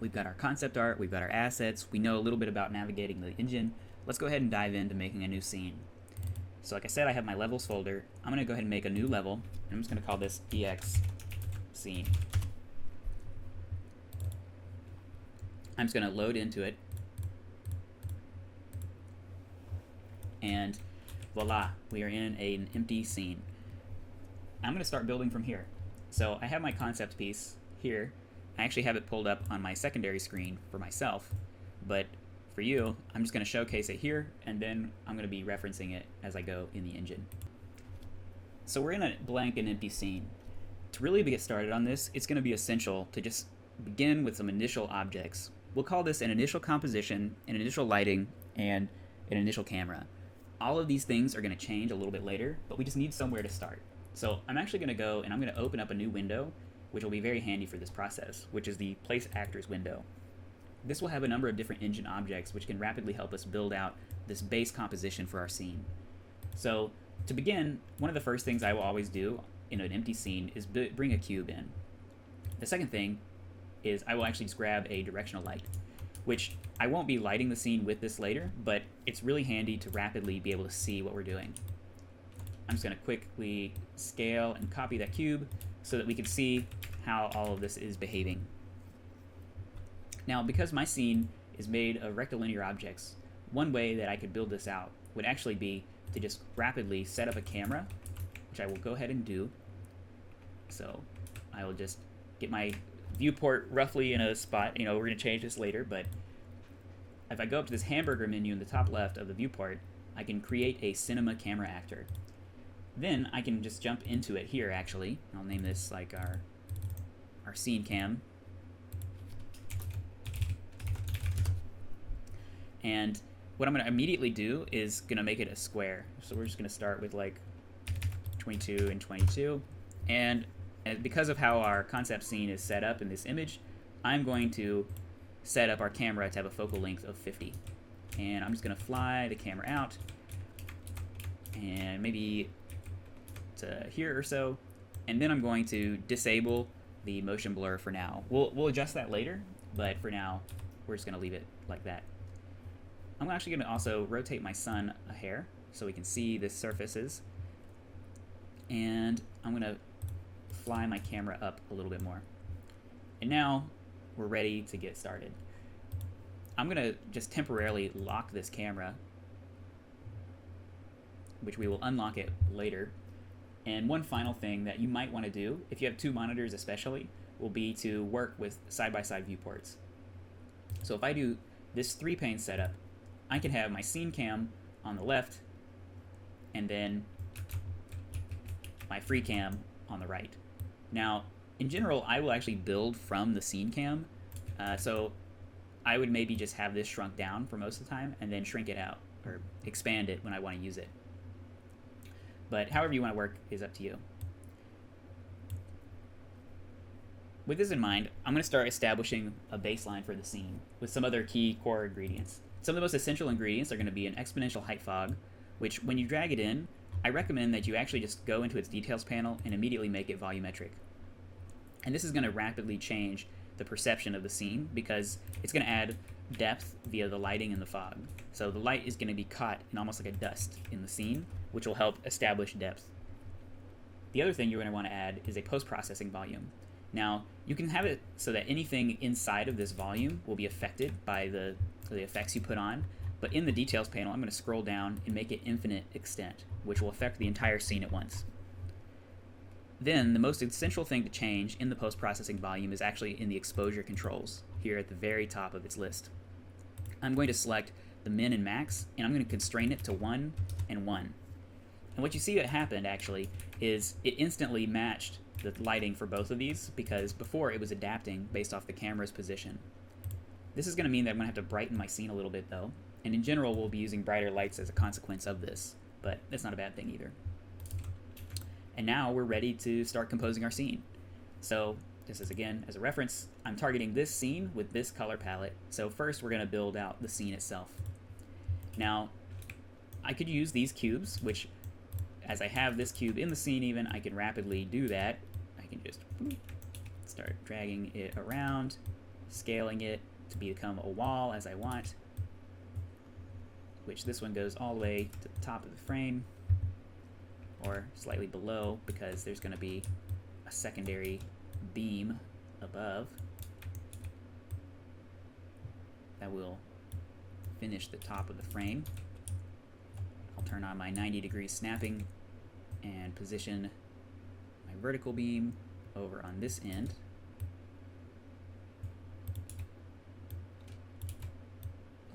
we've got our concept art, we've got our assets, we know a little bit about navigating the engine. Let's go ahead and dive into making a new scene. So like I said, I have my levels folder. I'm going to go ahead and make a new level, and I'm just going to call this EX scene. I'm just going to load into it, and voila, we are in an empty scene. I'm going to start building from here. So I have my concept piece here. I actually have it pulled up on my secondary screen for myself, but for you, I'm just going to showcase it here, and then I'm going to be referencing it as I go in the engine. So we're in a blank and empty scene. To really get started on this, it's going to be essential to just begin with some initial objects. We'll call this an initial composition, an initial lighting, and an initial camera. All of these things are going to change a little bit later, but we just need somewhere to start. So I'm actually going to go and I'm going to open up a new window, which will be very handy for this process, which is the Place Actors window. This will have a number of different engine objects which can rapidly help us build out this base composition for our scene. So to begin, one of the first things I will always do in an empty scene is bring a cube in. The second thing is I will actually just grab a directional light, which I won't be lighting the scene with this later, but it's really handy to rapidly be able to see what we're doing. I'm just going to quickly scale and copy that cube so that we can see how all of this is behaving. Now, because my scene is made of rectilinear objects, one way that I could build this out would actually be to just rapidly set up a camera, which I will go ahead and do. So I will just get my viewport roughly in a spot. We're going to change this later, but if I go up to this hamburger menu in the top left of the viewport, I can create a cinema camera actor. Then I can just jump into it here, actually. I'll name this like our scene cam. And what I'm going to immediately do is going to make it a square. So we're just going to start with like 22 and 22. And because of how our concept scene is set up in this image, I'm going to set up our camera to have a focal length of 50. And I'm just going to fly the camera out and maybe to here or so. And then I'm going to disable the motion blur for now. We'll adjust that later, but for now, we're just going to leave it like that. I'm actually going to also rotate my sun a hair so we can see the surfaces. And I'm going to fly my camera up a little bit more. And now we're ready to get started. I'm going to just temporarily lock this camera, which we will unlock it later. And one final thing that you might want to do, if you have two monitors especially, will be to work with side-by-side viewports. So if I do this 3-pane setup, I can have my scene cam on the left and then my free cam on the right. Now, in general, I will actually build from the scene cam, so I would maybe just have this shrunk down for most of the time and then shrink it out or expand it when I want to use it. But however you want to work is up to you. With this in mind, I'm going to start establishing a baseline for the scene with some other key core ingredients. Some of the most essential ingredients are going to be an exponential height fog, which when you drag it in, I recommend that you actually just go into its details panel and immediately make it volumetric. And this is going to rapidly change the perception of the scene because it's going to add depth via the lighting and the fog. So the light is going to be caught in almost like a dust in the scene, which will help establish depth. The other thing you're going to want to add is a post-processing volume. Now, you can have it so that anything inside of this volume will be affected by the effects you put on, but in the details panel, I'm going to scroll down and make it infinite extent, which will affect the entire scene at once. Then, the most essential thing to change in the post-processing volume is actually in the exposure controls, here at the very top of its list. I'm going to select the min and max, and I'm going to constrain it to 1 and 1. And what you see that happened, actually, is it instantly matched the lighting for both of these, because before it was adapting based off the camera's position. This is going to mean that I'm going to have to brighten my scene a little bit, though, and in general, we'll be using brighter lights as a consequence of this, but that's not a bad thing either. And now we're ready to start composing our scene. So, just as a reference, I'm targeting this scene with this color palette. So first we're going to build out the scene itself. Now, I could use these cubes, which, as I have this cube in the scene even, I can rapidly do that. I can just start dragging it around, scaling it to become a wall as I want, which this one goes all the way to the top of the frame, or slightly below, because there's going to be a secondary beam above that will finish the top of the frame. I'll turn on my 90-degree snapping and position my vertical beam over on this end.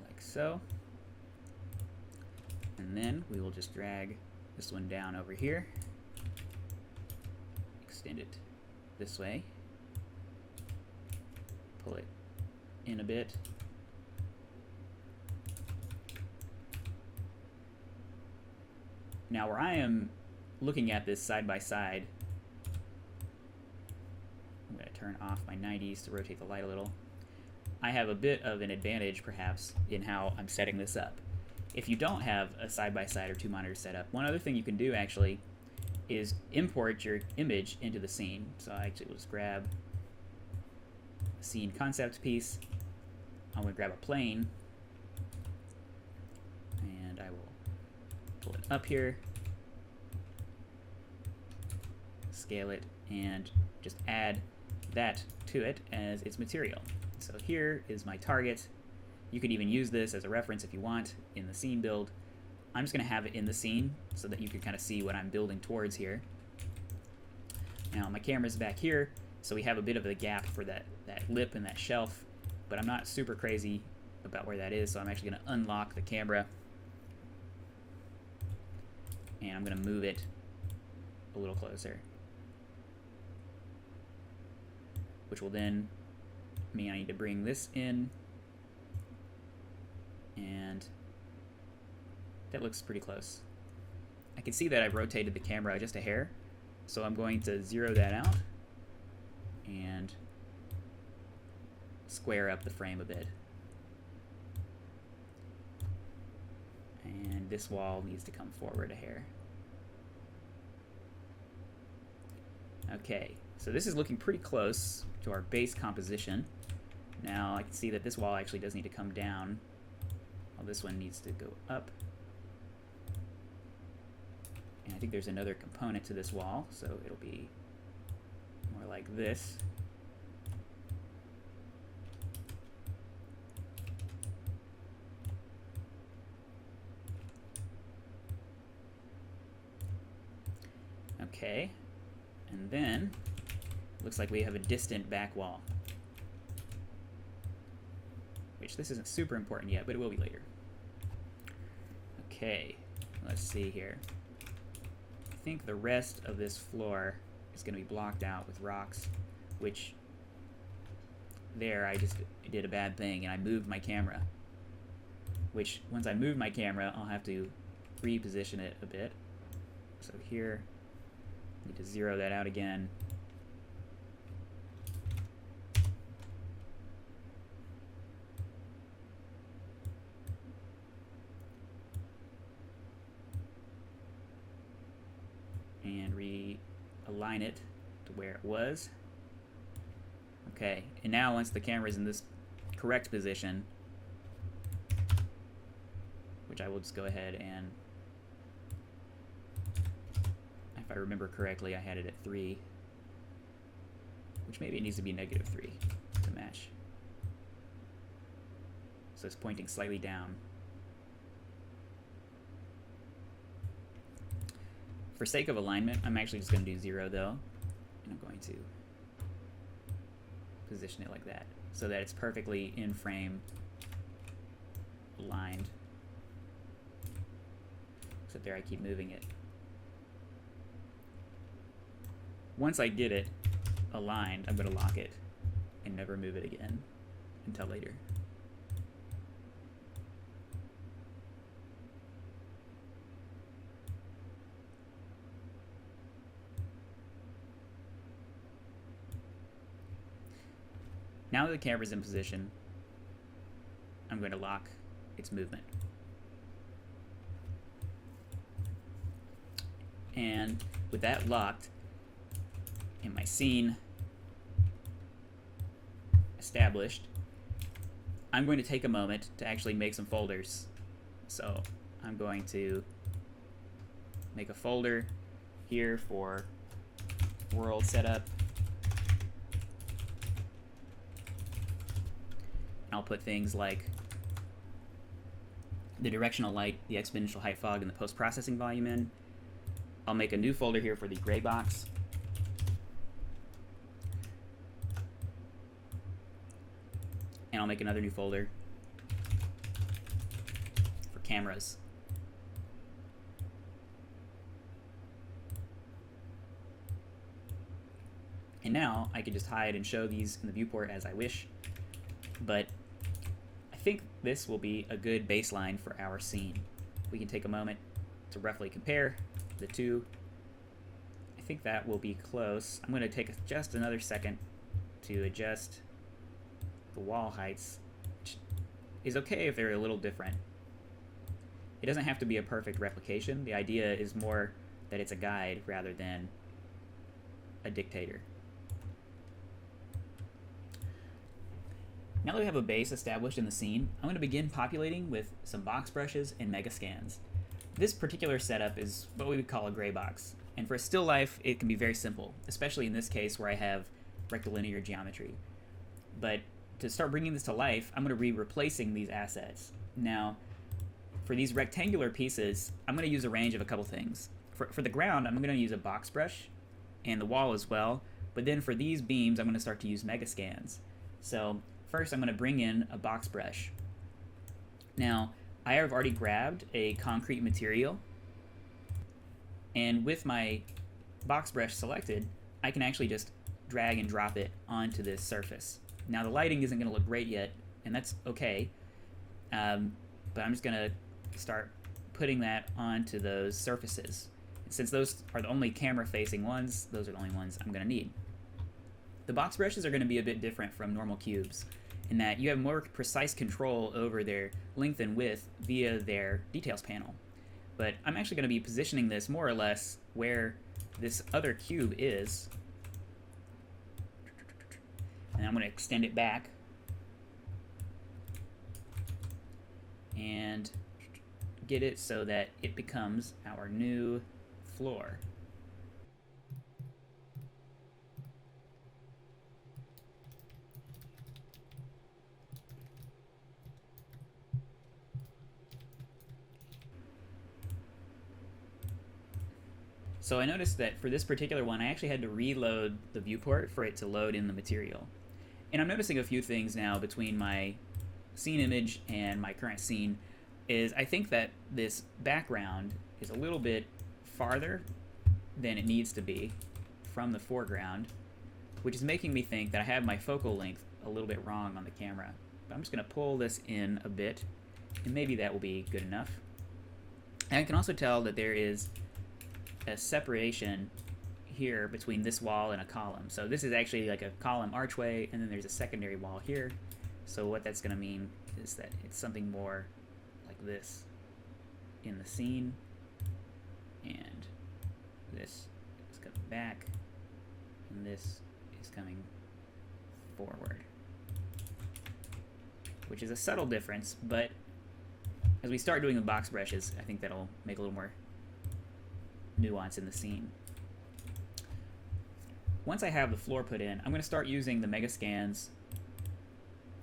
Like so. And then we will just drag this one down over here, extend it this way, pull it in a bit, now where I am looking at this side by side, I'm going to turn off my 90s to rotate the light a little. I have a bit of an advantage perhaps in how I'm setting this up. If you don't have a side-by-side or two monitors set up, one other thing you can do actually is import your image into the scene. So I actually will just grab a scene concept piece. I'm going to grab a plane, and I will pull it up here, scale it, and just add that to it as its material. So here is my target. You could even use this as a reference if you want in the scene build. I'm just going to have it in the scene so that you can kind of see what I'm building towards here. Now my camera's back here, so we have a bit of a gap for that lip and that shelf, but I'm not super crazy about where that is, so I'm actually going to unlock the camera and I'm going to move it a little closer, which will then mean I need to bring this in, and that looks pretty close. I can see that I've rotated the camera just a hair, so I'm going to zero that out and square up the frame a bit. And this wall needs to come forward a hair. Okay, so this is looking pretty close to our base composition. Now I can see that this wall actually does need to come down. Well, this one needs to go up. And I think there's another component to this wall, so it'll be more like this. Okay, and then looks like we have a distant back wall, which this isn't super important yet, but it will be later. Okay, let's see here. I think the rest of this floor is going to be blocked out with rocks, which there I just did a bad thing and I moved my camera, which once I move my camera I'll have to reposition it a bit. So here, I need to zero that out again. And realign it to where it was. Okay, and now once the camera is in this correct position, which I will just go ahead and, if I remember correctly, I had it at 3, which maybe it needs to be -3 to match. So it's pointing slightly down. For sake of alignment, I'm actually just going to do 0 though, and I'm going to position it like that so that it's perfectly in frame aligned. Except there I keep moving it. Once I get it aligned, I'm going to lock it and never move it again until later. Now that the camera's in position, I'm going to lock its movement. And with that locked, in my scene, established, I'm going to take a moment to actually make some folders. So I'm going to make a folder here for world setup. I'll put things like the directional light, the exponential height fog, and the post-processing volume in. I'll make a new folder here for the gray box. And I'll make another new folder for cameras. And now I can just hide and show these in the viewport as I wish, but I think this will be a good baseline for our scene. We can take a moment to roughly compare the two. I think that will be close. I'm going to take just another second to adjust the wall heights, which is okay if they're a little different. It doesn't have to be a perfect replication. The idea is more that it's a guide rather than a dictator. Now that we have a base established in the scene, I'm going to begin populating with some box brushes and mega scans. This particular setup is what we would call a gray box, and for a still life it can be very simple, especially in this case where I have rectilinear geometry. But to start bringing this to life, I'm going to be replacing these assets. Now, for these rectangular pieces, I'm going to use a range of a couple things. For the ground, I'm going to use a box brush, and the wall as well, but then for these beams, I'm going to start to use mega scans. So first, I'm going to bring in a box brush. Now, I have already grabbed a concrete material, and with my box brush selected, I can actually just drag and drop it onto this surface. Now, the lighting isn't going to look great yet, and that's okay, but I'm just going to start putting that onto those surfaces. And since those are the only camera-facing ones, those are the only ones I'm going to need. The box brushes are going to be a bit different from normal cubes, in that you have more precise control over their length and width via their details panel. But I'm actually going to be positioning this more or less where this other cube is. And I'm going to extend it back. And get it so that it becomes our new floor. So I noticed that for this particular one, I actually had to reload the viewport for it to load in the material. And I'm noticing a few things now between my scene image and my current scene. Is I think that this background is a little bit farther than it needs to be from the foreground, which is making me think that I have my focal length a little bit wrong on the camera. But I'm just going to pull this in a bit, and maybe that will be good enough. And I can also tell that there is a separation here between this wall and a column. So this is actually like a column archway, and then there's a secondary wall here. So what that's going to mean is that it's something more like this in the scene, and this is coming back, and this is coming forward, which is a subtle difference, but as we start doing the box brushes, I think that'll make a little more nuance in the scene. Once I have the floor put in, I'm going to start using the Mega Scans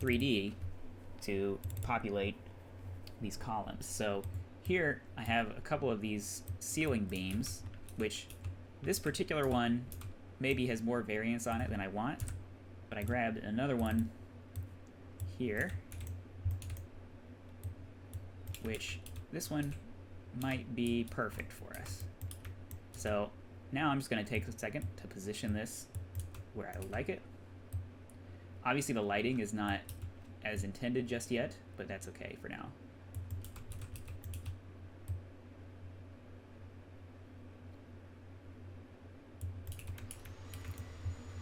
3D to populate these columns. So here I have a couple of these ceiling beams, which this particular one maybe has more variance on it than I want, but I grabbed another one here, which this one might be perfect for us. So now I'm just going to take a second to position this where I like it. Obviously the lighting is not as intended just yet, but that's okay for now.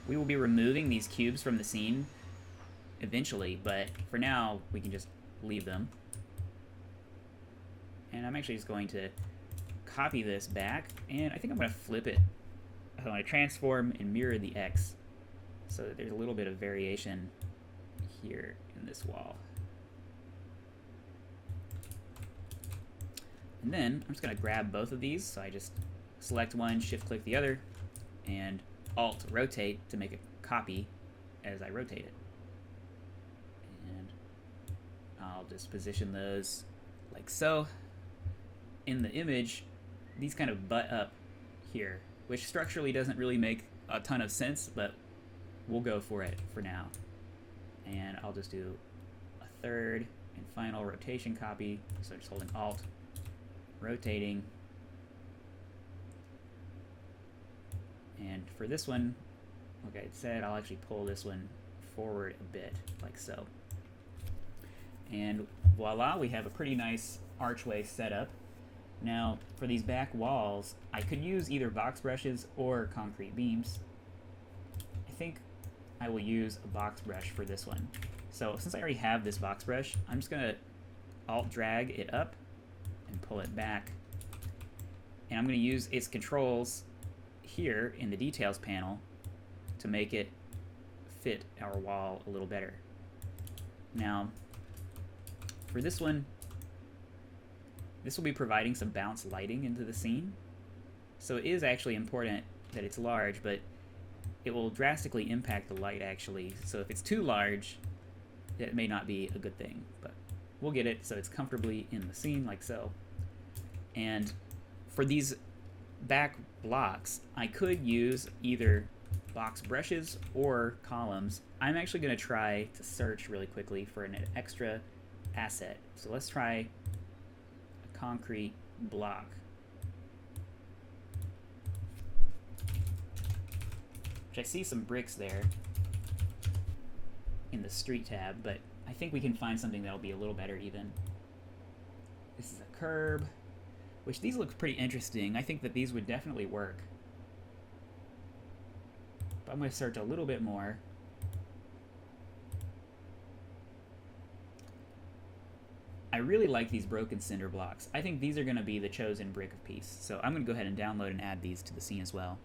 We will be removing these cubes from the scene eventually, but for now we can just leave them. And I'm actually just going to copy this back, and I think I'm going to flip it. I'm going to transform and mirror the X so that there's a little bit of variation here in this wall. And then I'm just going to grab both of these. So I just select one, shift click the other, and alt rotate to make a copy as I rotate it. And I'll just position those like so. In the image, these kind of butt up here, which structurally doesn't really make a ton of sense, but we'll go for it for now. And I'll just do a third and final rotation copy. So just holding alt, rotating. And for this one, like I said, I'll actually pull this one forward a bit, like so. And voila, we have a pretty nice archway setup. Now, for these back walls, I could use either box brushes or concrete beams. I think I will use a box brush for this one. So since I already have this box brush, I'm just gonna alt drag it up and pull it back. And I'm gonna use its controls here in the details panel to make it fit our wall a little better. Now, for this one, this will be providing some bounce lighting into the scene. So it is actually important that it's large, but it will drastically impact the light actually. So if it's too large, that may not be a good thing, but we'll get it so it's comfortably in the scene like so. And for these back blocks, I could use either box brushes or columns. I'm actually going to try to search really quickly for an extra asset. So let's try a concrete block. Which I see some bricks there in the street tab, but I think we can find something that'll be a little better even. This is a curb, which these look pretty interesting. I think that these would definitely work. But I'm going to search a little bit more. I really like these broken cinder blocks. I think these are going to be the chosen brick of peace. So I'm going to go ahead and download and add these to the scene as well.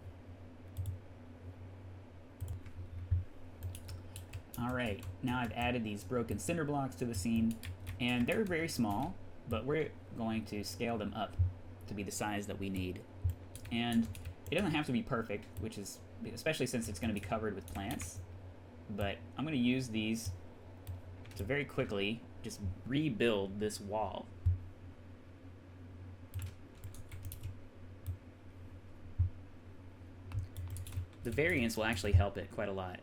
Alright, now I've added these broken cinder blocks to the scene, and they're very small, but we're going to scale them up to be the size that we need. And it doesn't have to be perfect, which is, especially since it's going to be covered with plants, but I'm going to use these to very quickly just rebuild this wall. The variance will actually help it quite a lot.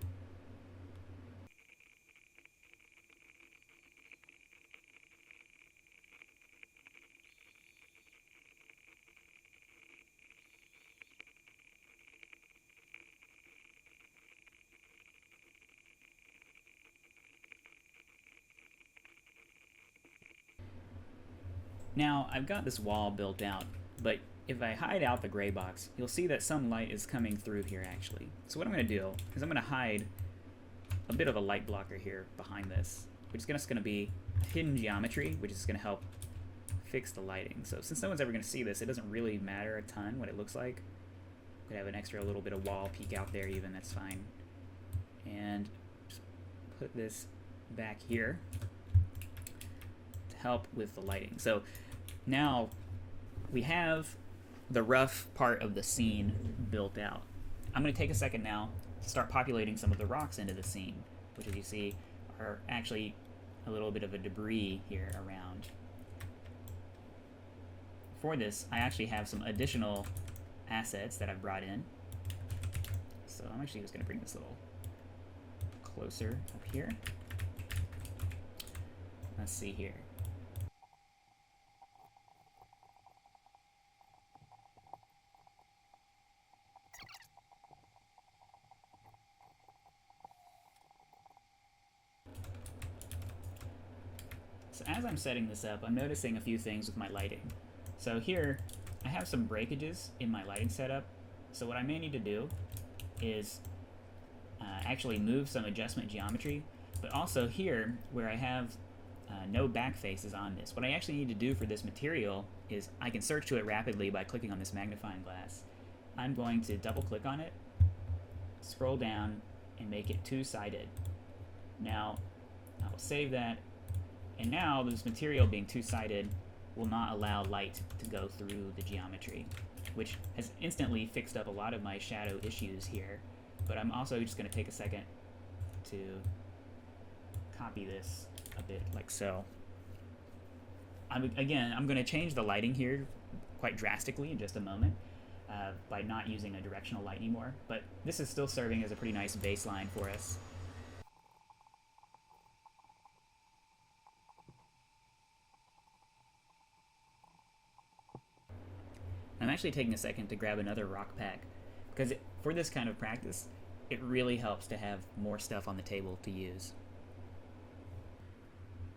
Now, I've got this wall built out, but if I hide out the gray box, you'll see that some light is coming through here actually. So what I'm going to do is I'm going to hide a bit of a light blocker here behind this, which is just going to be hidden geometry, which is going to help fix the lighting. So since no one's ever going to see this, it doesn't really matter a ton what it looks like. Could have an extra little bit of wall peek out there even, that's fine. And just put this back here to help with the lighting. So now we have the rough part of the scene built out. I'm going to take a second now to start populating some of the rocks into the scene, which as you see are actually a little bit of a debris here around. For this, I actually have some additional assets that I've brought in. So I'm actually just going to bring this a little closer up here. Let's see here. So as I'm setting this up, I'm noticing a few things with my lighting. So here, I have some breakages in my lighting setup. So what I may need to do is actually move some adjustment geometry, but also here, where I have no back faces on this, what I actually need to do for this material is I can search to it rapidly by clicking on this magnifying glass. I'm going to double click on it, scroll down, and make it two-sided. Now, save that. And now this material being two-sided will not allow light to go through the geometry, which has instantly fixed up a lot of my shadow issues here. But I'm also just going to take a second to copy this a bit like so. I'm going to change the lighting here quite drastically in just a moment by not using a directional light anymore, but this is still serving as a pretty nice baseline for us. I'm actually taking a second to grab another rock pack, because for this kind of practice, it really helps to have more stuff on the table to use.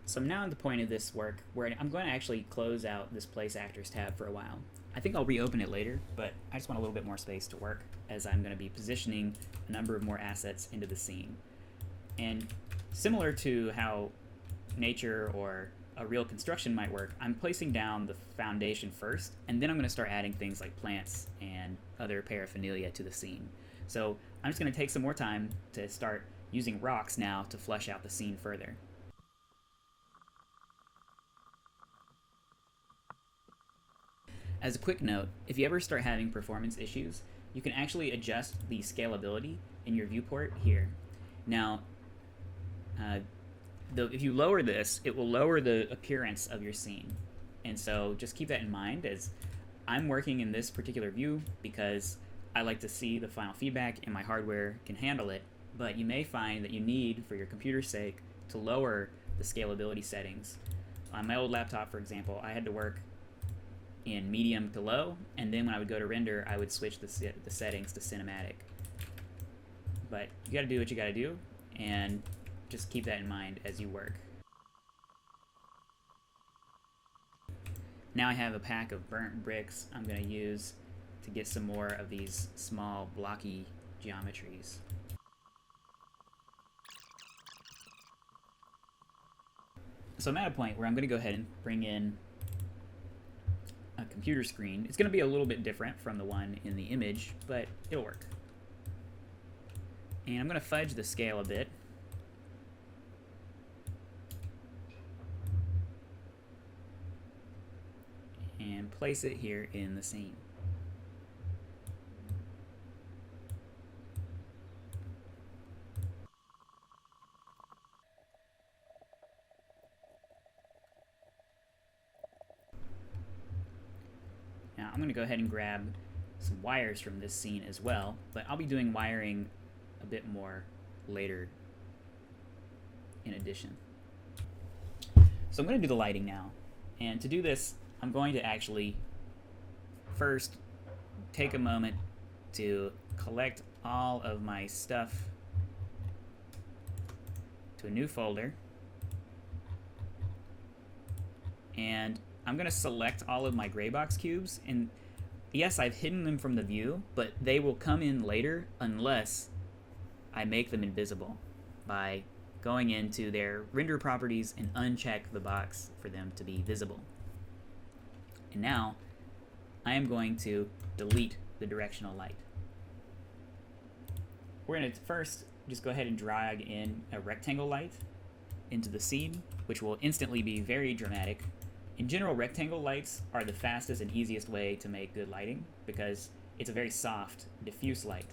So I'm now at the point of this work where I'm going to actually close out this Place Actors tab for a while. I think I'll reopen it later, but I just want a little bit more space to work, as I'm going to be positioning a number of more assets into the scene. And similar to how nature or a real construction might work, I'm placing down the foundation first, and then I'm going to start adding things like plants and other paraphernalia to the scene. So I'm just going to take some more time to start using rocks now to flesh out the scene further. As a quick note, if you ever start having performance issues, you can actually adjust the scalability in your viewport here. Now, if you lower this, it will lower the appearance of your scene. And so just keep that in mind, as I'm working in this particular view because I like to see the final feedback and my hardware can handle it, but you may find that you need, for your computer's sake, to lower the scalability settings. On my old laptop, for example, I had to work in medium to low, and then when I would go to render, I would switch the settings to cinematic. But you gotta do what you gotta do, and just keep that in mind as you work. Now I have a pack of burnt bricks I'm gonna use to get some more of these small blocky geometries. So I'm at a point where I'm gonna go ahead and bring in a computer screen. It's going to be a little bit different from the one in the image, but it'll work. And I'm going to fudge the scale a bit. And place it here in the scene. Now I'm going to go ahead and grab some wires from this scene as well, but I'll be doing wiring a bit more later in addition. So I'm going to do the lighting now, and to do this I'm going to actually first take a moment to collect all of my stuff to a new folder, and I'm going to select all of my Greybox cubes, and yes, I've hidden them from the view, but they will come in later unless I make them invisible by going into their render properties and uncheck the box for them to be visible. And now I am going to delete the directional light. We're going to first just go ahead and drag in a rectangle light into the scene, which will instantly be very dramatic. In general, rectangle lights are the fastest and easiest way to make good lighting because it's a very soft, diffuse light.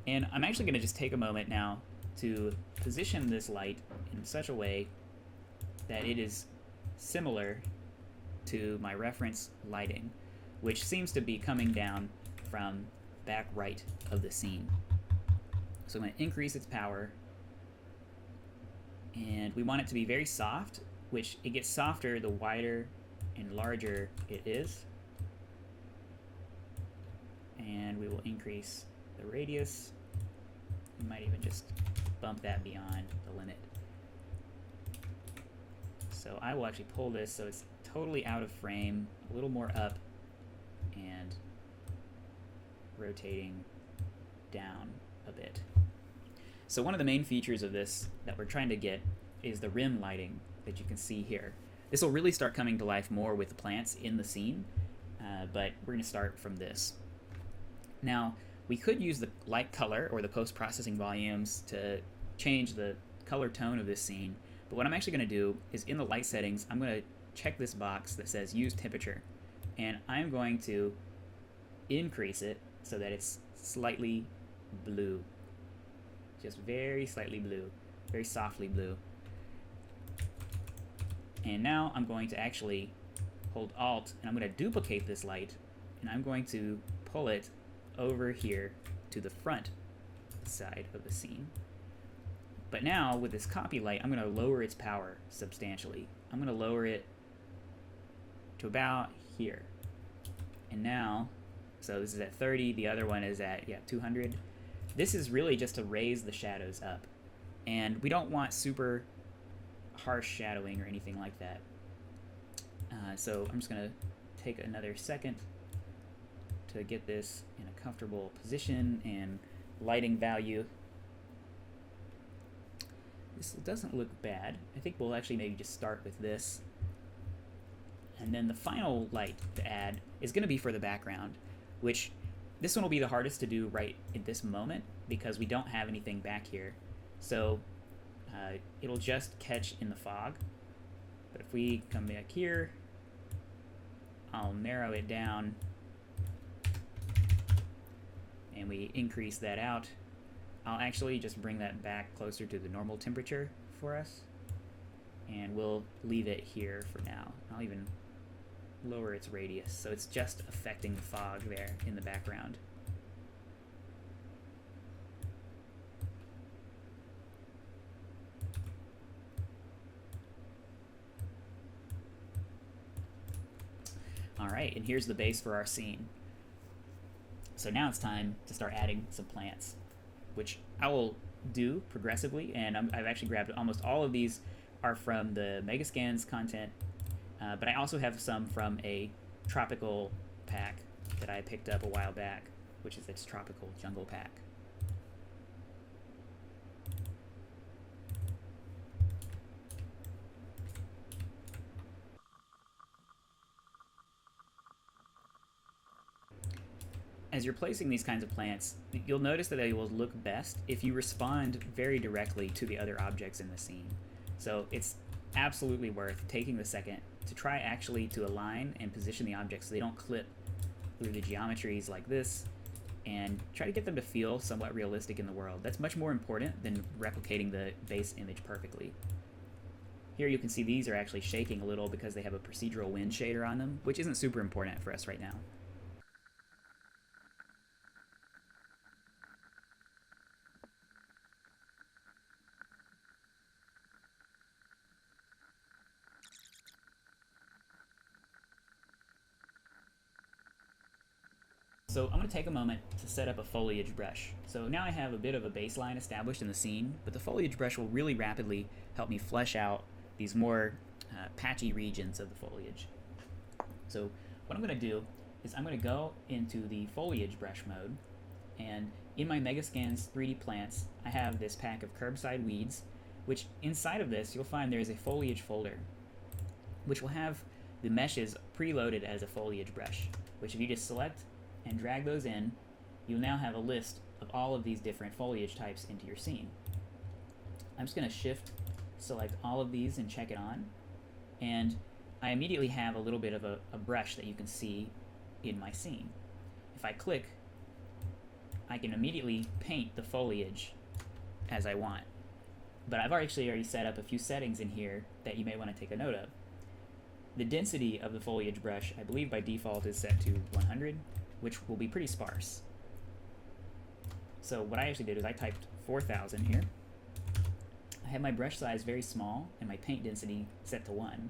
And I'm actually going to just take a moment now to position this light in such a way that it is similar to my reference lighting, which seems to be coming down from back right of the scene. So I'm going to increase its power, and we want it to be very soft, which it gets softer the wider and larger it is. And we will increase the radius. We might even just bump that beyond the limit. So I will actually pull this so it's totally out of frame, a little more up, and rotating down a bit. So one of the main features of this that we're trying to get is the rim lighting that you can see here. This will really start coming to life more with the plants in the scene, but we're going to start from this. Now, we could use the light color or the post-processing volumes to change the color tone of this scene. But what I'm actually going to do is in the light settings, I'm going to check this box that says use temperature. And I'm going to increase it so that it's slightly blue. Just very slightly blue, very softly blue. And now I'm going to actually hold Alt, and I'm going to duplicate this light, and I'm going to pull it over here to the front side of the scene. But now with this copy light, I'm going to lower its power substantially. I'm going to lower it to about here. And now, so this is at 30, the other one is at 200. This is really just to raise the shadows up. And we don't want super harsh shadowing or anything like that. So I'm just going to take another second to get this in a comfortable position and lighting value. This doesn't look bad. I think we'll actually maybe just start with this. And then the final light to add is going to be for the background, which this one will be the hardest to do right at this moment because we don't have anything back here. So it'll just catch in the fog. But if we come back here, I'll narrow it down and we increase that out. I'll actually just bring that back closer to the normal temperature for us, and we'll leave it here for now. I'll even lower its radius so it's just affecting the fog there in the background. Alright, and here's the base for our scene. So now it's time to start adding some plants, which I will do progressively, and I've actually grabbed almost all of these are from the Megascans content, but I also have some from a tropical pack that I picked up a while back, which is its tropical jungle pack. As you're placing these kinds of plants, you'll notice that they will look best if you respond very directly to the other objects in the scene. So it's absolutely worth taking the second to try actually to align and position the objects so they don't clip through the geometries like this, and try to get them to feel somewhat realistic in the world. That's much more important than replicating the base image perfectly. Here you can see these are actually shaking a little because they have a procedural wind shader on them, which isn't super important for us right now. So I'm going to take a moment to set up a foliage brush. So now I have a bit of a baseline established in the scene, but the foliage brush will really rapidly help me flesh out these more patchy regions of the foliage. So what I'm going to do is I'm going to go into the foliage brush mode, and in my Megascans 3D plants, I have this pack of curbside weeds, which inside of this you'll find there's a foliage folder, which will have the meshes preloaded as a foliage brush, which if you just select and drag those in, you'll now have a list of all of these different foliage types into your scene. I'm just going to shift select all of these and check it on, and I immediately have a little bit of a brush that you can see in my scene. If I click, I can immediately paint the foliage as I want. But I've already set up a few settings in here that you may want to take a note of. The density of the foliage brush, I believe by default, is set to 100, which will be pretty sparse. So what I actually did is I typed 4,000 here. I have my brush size very small and my paint density set to 1.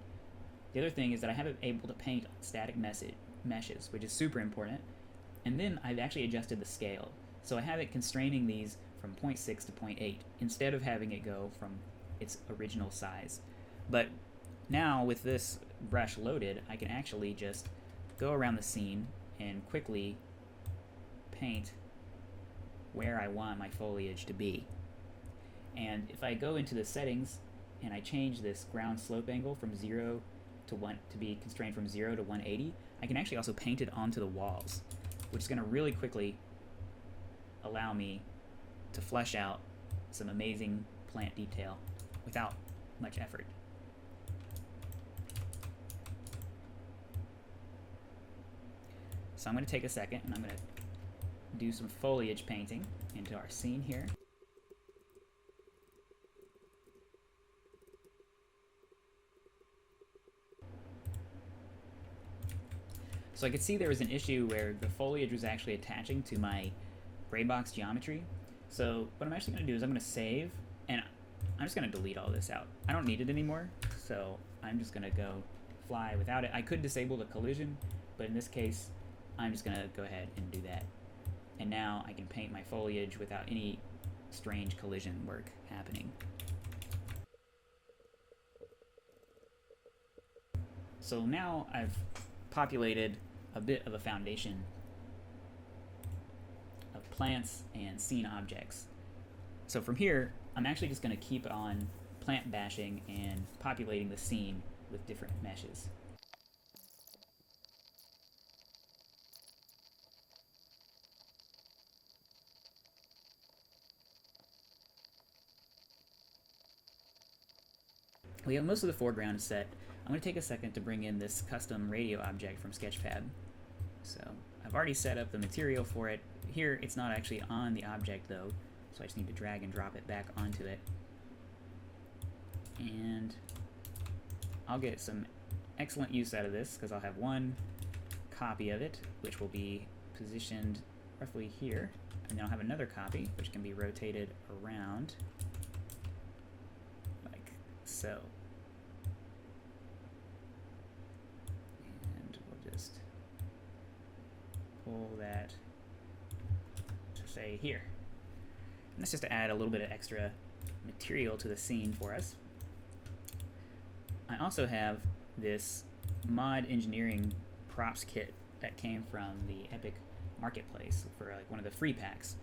The other thing is that I have it able to paint static meshes, which is super important. And then I've actually adjusted the scale. So I have it constraining these from 0.6 to 0.8 instead of having it go from its original size. But now with this brush loaded, I can actually just go around the scene and quickly paint where I want my foliage to be. And if I go into the settings and I change this ground slope angle from 0 to 1 to be constrained from 0 to 180, I can actually also paint it onto the walls, which is going to really quickly allow me to flesh out some amazing plant detail without much effort. So I'm going to take a second and I'm going to do some foliage painting into our scene here. So I could see there was an issue where the foliage was actually attaching to my gray box geometry. So what I'm actually going to do is I'm going to save, and I'm just going to delete all this out. I don't need it anymore, so I'm just going to go fly without it. I could disable the collision, but in this case, I'm just going to go ahead and do that. And now I can paint my foliage without any strange collision work happening. So now I've populated a bit of a foundation of plants and scene objects. So from here, I'm actually just going to keep on plant bashing and populating the scene with different meshes. We have most of the foreground set. I'm going to take a second to bring in this custom radio object from Sketchpad. So I've already set up the material for it. Here it's not actually on the object though, so I just need to drag and drop it back onto it. And I'll get some excellent use out of this because I'll have one copy of it, which will be positioned roughly here, and then I'll have another copy which can be rotated around like so. Pull that to say here. And that's just to add a little bit of extra material to the scene for us. I also have this mod engineering props kit that came from the Epic Marketplace for like one of the free packs.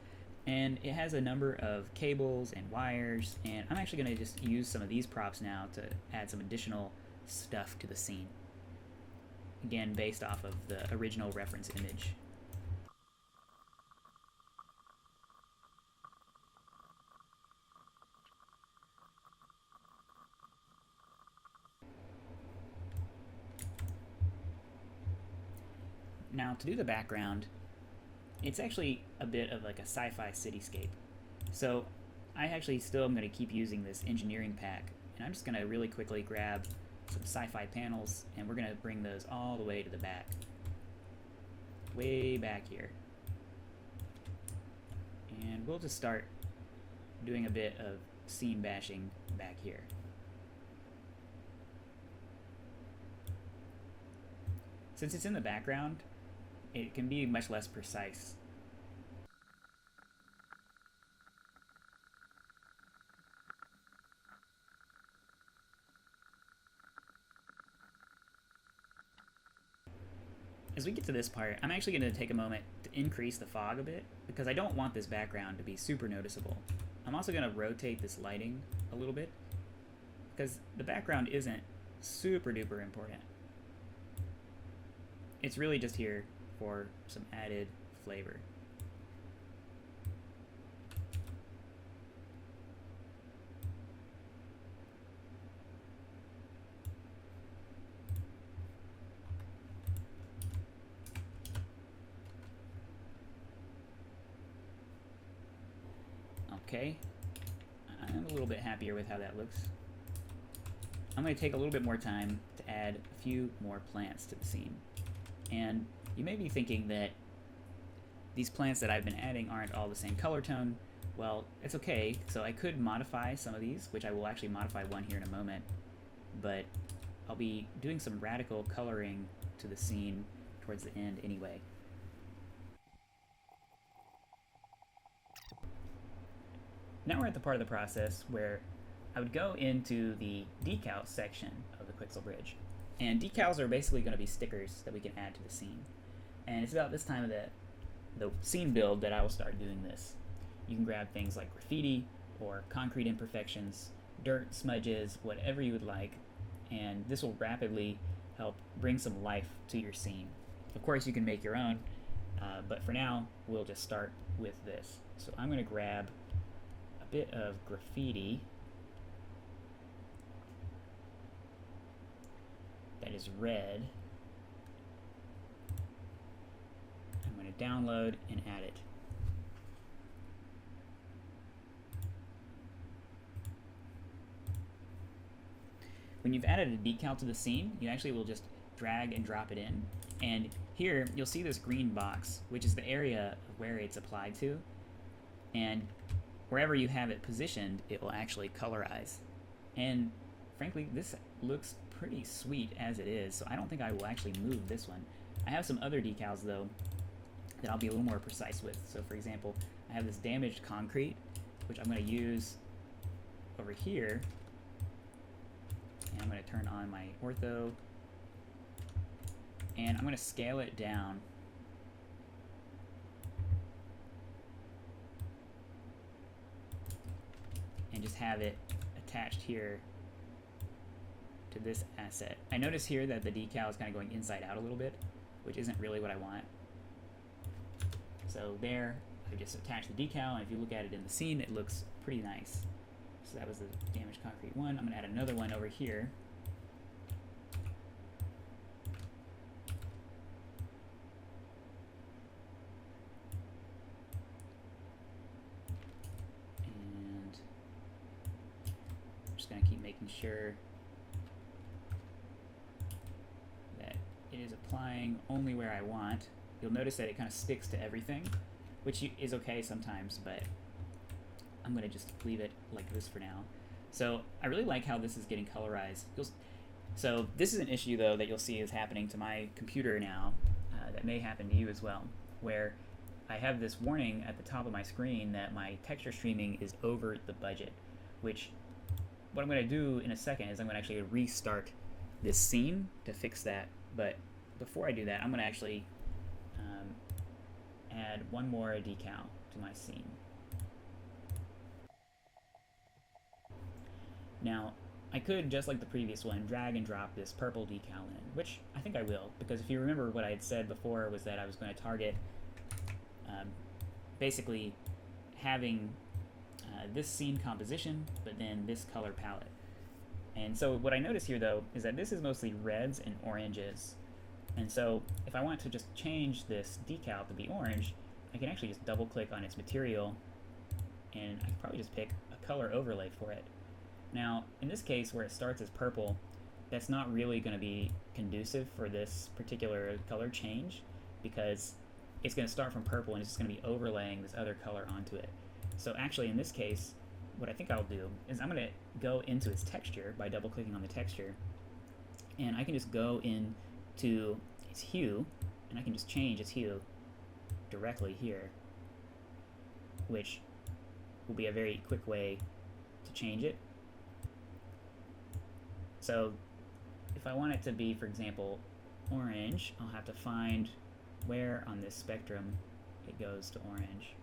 And it has a number of cables and wires, and I'm actually going to just use some of these props now to add some additional stuff to the scene. Again, based off of the original reference image. Now, to do the background, it's actually a bit of like a sci-fi cityscape. So I actually still am going to keep using this engineering pack, and I'm just going to really quickly grab some sci-fi panels, and we're going to bring those all the way to the back. Way back here. And we'll just start doing a bit of scene bashing back here. Since it's in the background, it can be much less precise. As we get to this part, I'm actually going to take a moment to increase the fog a bit, because I don't want this background to be super noticeable. I'm also going to rotate this lighting a little bit, because the background isn't super duper important. It's really just here for some added flavor. Okay, I'm a little bit happier with how that looks. I'm going to take a little bit more time to add a few more plants to the scene. And you may be thinking that these plants that I've been adding aren't all the same color tone. Well, it's okay. So I could modify some of these, which I will actually modify one here in a moment. But I'll be doing some radical coloring to the scene towards the end anyway. Now we're at the part of the process where I would go into the decals section of the Quixel Bridge. And decals are basically going to be stickers that we can add to the scene. And it's about this time of the scene build that I will start doing this. You can grab things like graffiti or concrete imperfections, dirt, smudges, whatever you would like, and this will rapidly help bring some life to your scene. Of course, you can make your own, but for now, we'll just start with this. So I'm going to grab a bit of graffiti is red. I'm going to download and add it. When you've added a decal to the scene, you actually will just drag and drop it in. And here, you'll see this green box, which is the area of where it's applied to. And wherever you have it positioned, it will actually colorize. And frankly, this looks pretty sweet as it is, so I don't think I will actually move this one. I have some other decals, though, that I'll be a little more precise with. So for example, I have this damaged concrete, which I'm going to use over here. And I'm going to turn on my ortho, and I'm going to scale it down. And just have it attached here to this asset. I notice here that the decal is kind of going inside out a little bit, which isn't really what I want. So there, I just attached the decal, and if you look at it in the scene, it looks pretty nice. So that was the damaged concrete one. I'm going to add another one over here. And I'm just going to keep making sure that it is applying only where I want. You'll notice that it kind of sticks to everything, which is okay sometimes, but I'm going to just leave it like this for now. So I really like how this is getting colorized. So this is an issue, though, that you'll see is happening to my computer now, that may happen to you as well, where I have this warning at the top of my screen that my texture streaming is over the budget, which what I'm going to do in a second is I'm going to actually restart this scene to fix that. But before I do that, I'm going to actually add one more decal to my scene. Now, I could, just like the previous one, drag and drop this purple decal in, which I think I will, because if you remember what I had said before was that I was going to target basically having this scene composition, but then this color palette. And so what I notice here, though, is that this is mostly reds and oranges. And so if I want to just change this decal to be orange, I can actually just double-click on its material, and I can probably just pick a color overlay for it. Now, in this case, where it starts as purple, that's not really going to be conducive for this particular color change, because it's going to start from purple and it's just going to be overlaying this other color onto it. So actually, in this case, what I think I'll do is I'm going to go into its texture by double-clicking on the texture, and I can just go into its hue, and I can just change its hue directly here, which will be a very quick way to change it. So if I want it to be, for example, orange, I'll have to find where on this spectrum it goes to orange.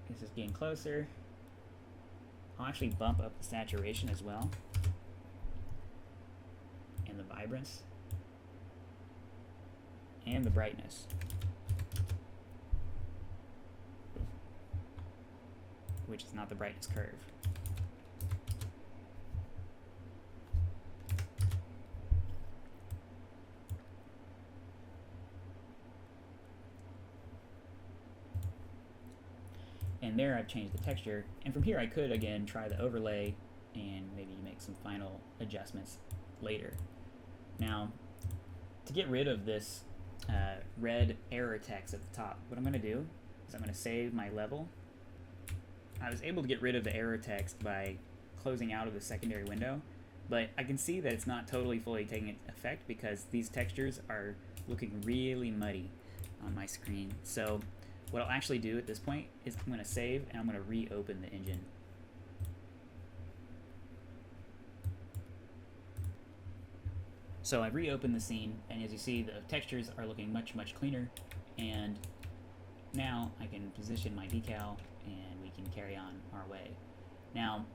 This is getting closer. I'll actually bump up the saturation as well, and the vibrance, and the brightness, which is not the brightness curve. And there I've changed the texture, and from here I could again try the overlay and maybe make some final adjustments later. Now, to get rid of this red error text at the top, what I'm going to do is I'm going to save my level. I was able to get rid of the error text by closing out of the secondary window, but I can see that it's not totally fully taking effect because these textures are looking really muddy on my screen. So what I'll actually do at this point is I'm going to save and I'm going to reopen the engine. So I've reopened the scene, and as you see, the textures are looking much, much cleaner, and now I can position my decal and we can carry on our way. Now,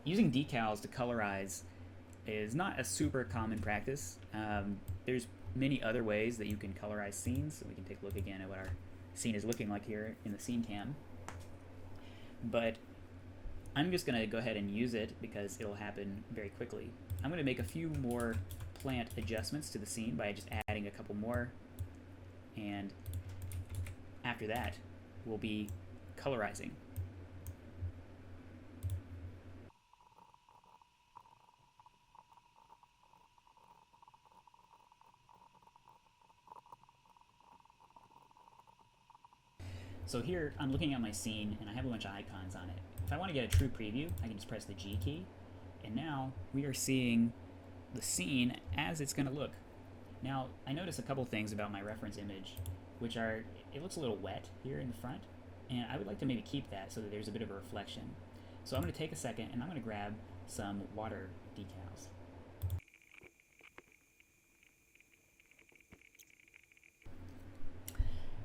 using decals to colorize is not a super common practice. There's many other ways that you can colorize scenes, so we can take a look again at what our scene is looking like here in the scene cam. But I'm just going to go ahead and use it because it'll happen very quickly. I'm going to make a few more plant adjustments to the scene by just adding a couple more, and after that we'll be colorizing. So here I'm looking at my scene and I have a bunch of icons on it. If I want to get a true preview, I can just press the G key, and now we are seeing the scene as it's going to look. Now, I notice a couple things about my reference image, which are, it looks a little wet here in the front, and I would like to maybe keep that so that there's a bit of a reflection. So I'm going to take a second and I'm going to grab some water decals.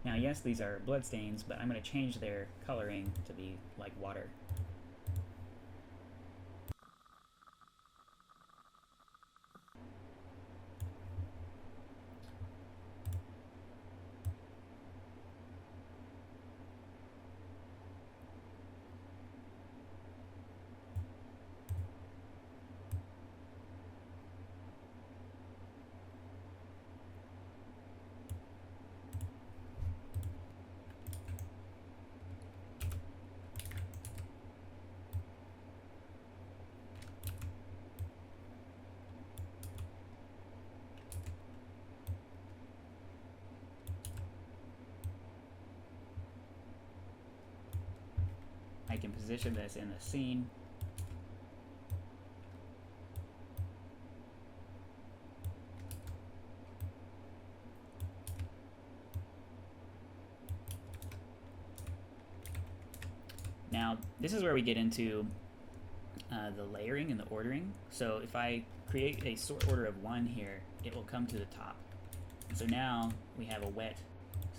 Now, yes, these are blood stains, but I'm going to change their coloring to be like water. I can position this in the scene. Now, this is where we get into the layering and the ordering. So if I create a sort order of 1 here, it will come to the top. And so now we have a wet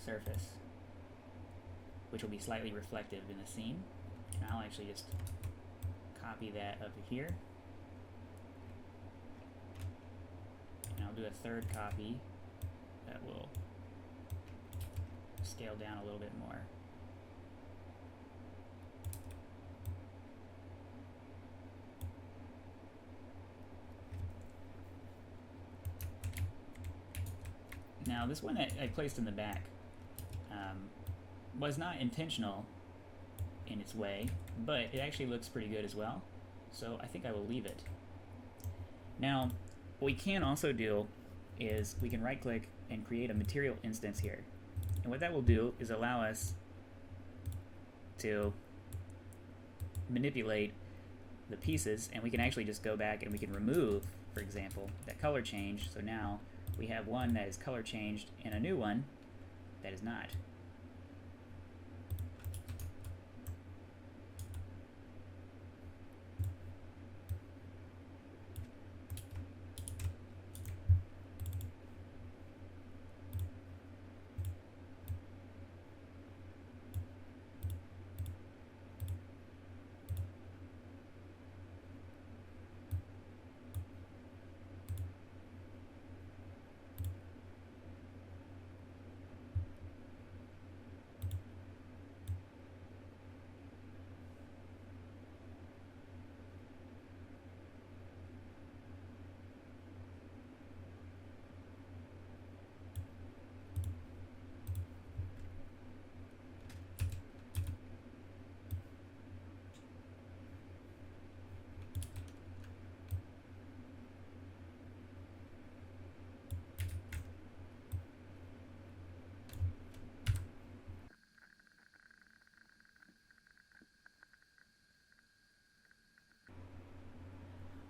surface, which will be slightly reflective in the scene. And I'll actually just copy that over here. And I'll do a third copy that will scale down a little bit more. Now, this one that I placed in the back was not intentional in its way, but it actually looks pretty good as well, so I think I will leave it. Now, what we can also do is we can right-click and create a material instance here. And what that will do is allow us to manipulate the pieces, and we can actually just go back and we can remove, for example, that color change. So now we have one that is color changed and a new one that is not.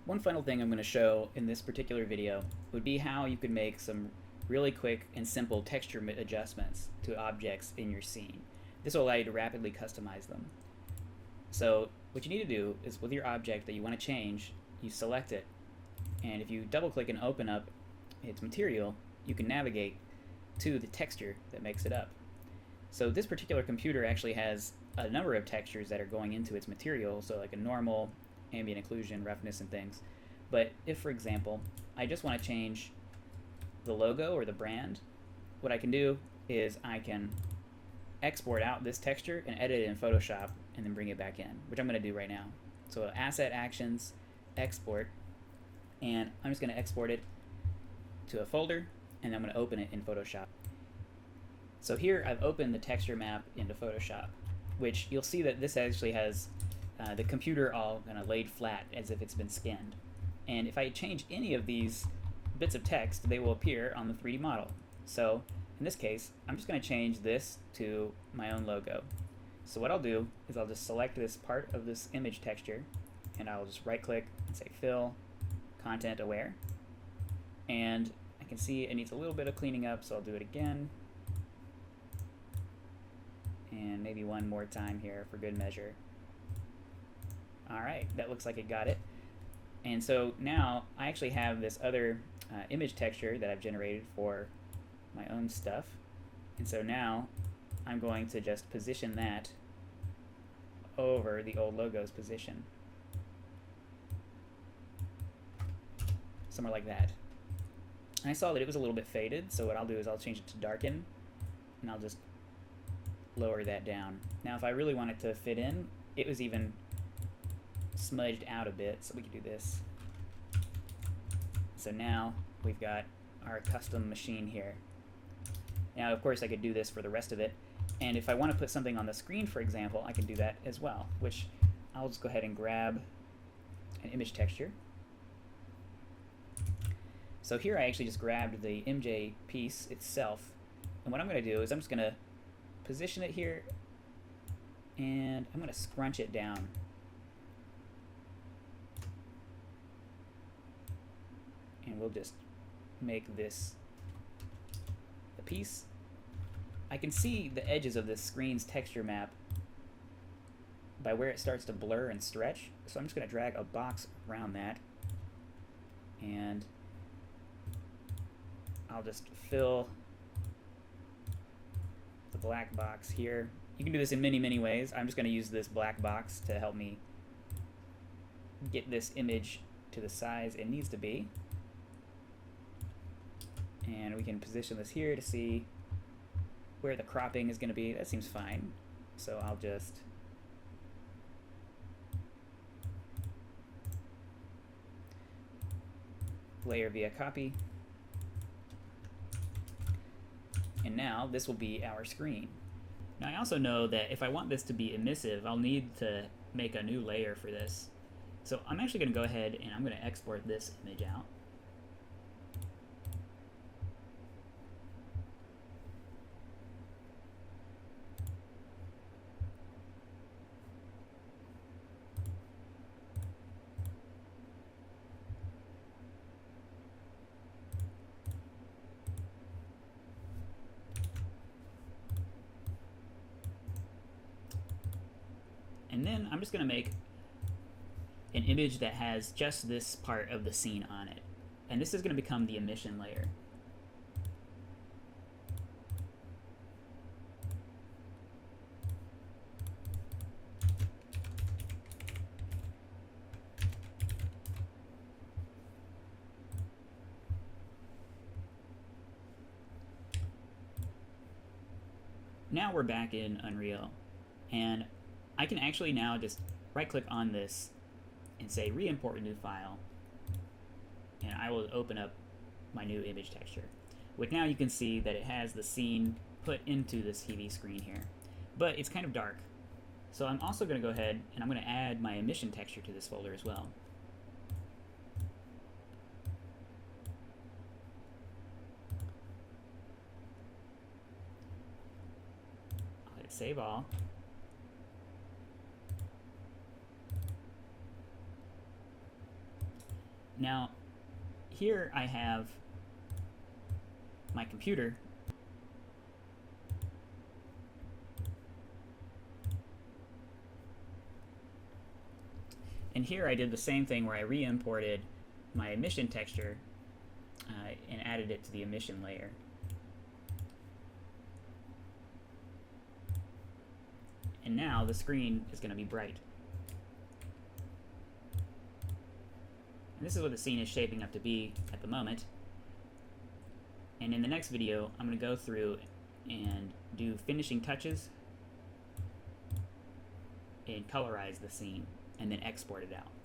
One final thing I'm going to show in this particular video would be how you could make some really quick and simple texture adjustments to objects in your scene. This will allow you to rapidly customize them. So what you need to do is, with your object that you want to change, you select it, and if you double click and open up its material, you can navigate to the texture that makes it up. So this particular computer actually has a number of textures that are going into its material, so like a normal, ambient occlusion, roughness, and things. But if, for example, I just want to change the logo or the brand, what I can do is I can export out this texture and edit it in Photoshop and then bring it back in, which I'm going to do right now. So asset actions, export, and I'm just going to export it to a folder, and I'm going to open it in Photoshop. So here I've opened the texture map into Photoshop, which you'll see that this actually has the computer all kind of laid flat as if it's been skinned. And if I change any of these bits of text, they will appear on the 3D model. So in this case, I'm just going to change this to my own logo. So what I'll do is I'll just select this part of this image texture, and I'll just right click and say fill, content aware. And I can see it needs a little bit of cleaning up, so I'll do it again. And maybe one more time here for good measure. Alright, that looks like it got it. And so now I actually have this other image texture that I've generated for my own stuff. And so now I'm going to just position that over the old logo's position. Somewhere like that. And I saw that it was a little bit faded, so what I'll do is I'll change it to darken, and I'll just lower that down. Now if I really want it to fit in, it was even smudged out a bit, so we could do this. So now we've got our custom machine here. Now of course I could do this for the rest of it, and if I want to put something on the screen, for example, I can do that as well, which I'll just go ahead and grab an image texture. So here I actually just grabbed the MJ piece itself, and what I'm going to do is I'm just going to position it here, and I'm going to scrunch it down. And we'll just make this the piece. I can see the edges of this screen's texture map by where it starts to blur and stretch, so I'm just going to drag a box around that, and I'll just fill the black box here. You can do this in many, many ways. I'm just going to use this black box to help me get this image to the size it needs to be. And we can position this here to see where the cropping is going to be. That seems fine. So I'll just layer via copy. And now this will be our screen. Now I also know that if I want this to be emissive, I'll need to make a new layer for this. So I'm actually going to go ahead and I'm going to export this image out. And then I'm just going to make an image that has just this part of the scene on it. And this is going to become the emission layer. Now we're back in Unreal, and I can actually now just right-click on this and say re-import a new file, and I will open up my new image texture. Which now you can see that it has the scene put into this TV screen here, but it's kind of dark. So I'm also going to go ahead and I'm going to add my emission texture to this folder as well. I'll hit save all. Now, here I have my computer, and here I did the same thing where I re-imported my emission texture and added it to the emission layer. And now the screen is going to be bright. And this is what the scene is shaping up to be at the moment. And in the next video, I'm going to go through and do finishing touches and colorize the scene. and then export it out.